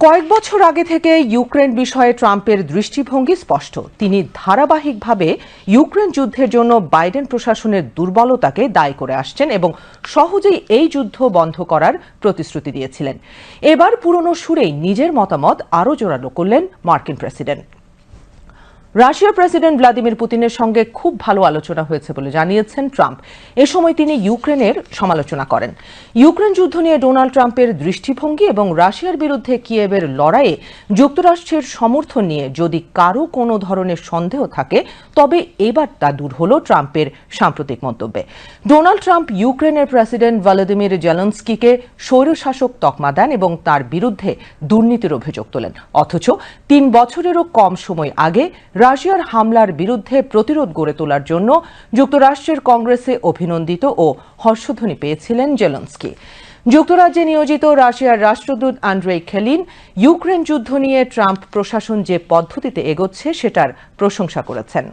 কয়েক বছর আগে থেকে ইউক্রেন বিষয়ে ট্রাম্পের দৃষ্টিভঙ্গি স্পষ্ট। তিনি ধারাবাহিকভাবে ইউক্রেন যুদ্ধের জন্য বাইডেন প্রশাসনের দুর্বলতাকে দায়ী করে আসছেন এবং সহজেই এই যুদ্ধ বন্ধ করার প্রতিশ্রুতি দিয়েছিলেন। এবার পুরনো সুরেই নিজের মতামত আরও জোরালো করলেন মার্কিন প্রেসিডেন্ট। রাশিয়ার প্রেসিডেন্ট ভ্লাদিমির পুতিনের সঙ্গে খুব ভালো আলোচনা হয়েছে বলে জানিয়েছেন ট্রাম্প। এ সময় তিনি ইউক্রেনের সমালোচনা করেন। ইউক্রেন যুদ্ধ নিয়ে ডোনাল্ড ট্রাম্পের দৃষ্টিভঙ্গি এবং রাশিয়ার বিরুদ্ধে কিয়েভের লড়াইয়ে যুক্তরাষ্ট্রের সমর্থন নিয়ে যদি কারো কোনো ধরনের সন্দেহ থাকে, তবে এবার তা দূর হলো ট্রাম্পের সাম্প্রতিক মন্তব্যে। ডোনাল্ড ট্রাম্প ইউক্রেনের প্রেসিডেন্ট ভলোদিমির জেলেনস্কিকে স্বৈরশাসক তকমা দেন এবং তার বিরুদ্ধে দুর্নীতির অভিযোগ তোলেন। অথচ ৩ বছরেরও কম সময় আগে রাশিয়ার হামলার বিরুদ্ধে প্রতিরোধ গড়ে তোলার জন্য যুক্তরাষ্ট্রের কংগ্রেসে অভিনন্দিত ও হর্ষধ্বনি পেয়েছিলেন জেলেনস্কি। যুক্তরাজ্যে নিয়োজিত রাশিয়ার রাষ্ট্রদূত আন্দ্রেই খেলিন ইউক্রেন যুদ্ধ নিয়ে ট্রাম্প প্রশাসন যে পদ্ধতিতে এগোচ্ছে সেটার প্রশংসা করেছেন।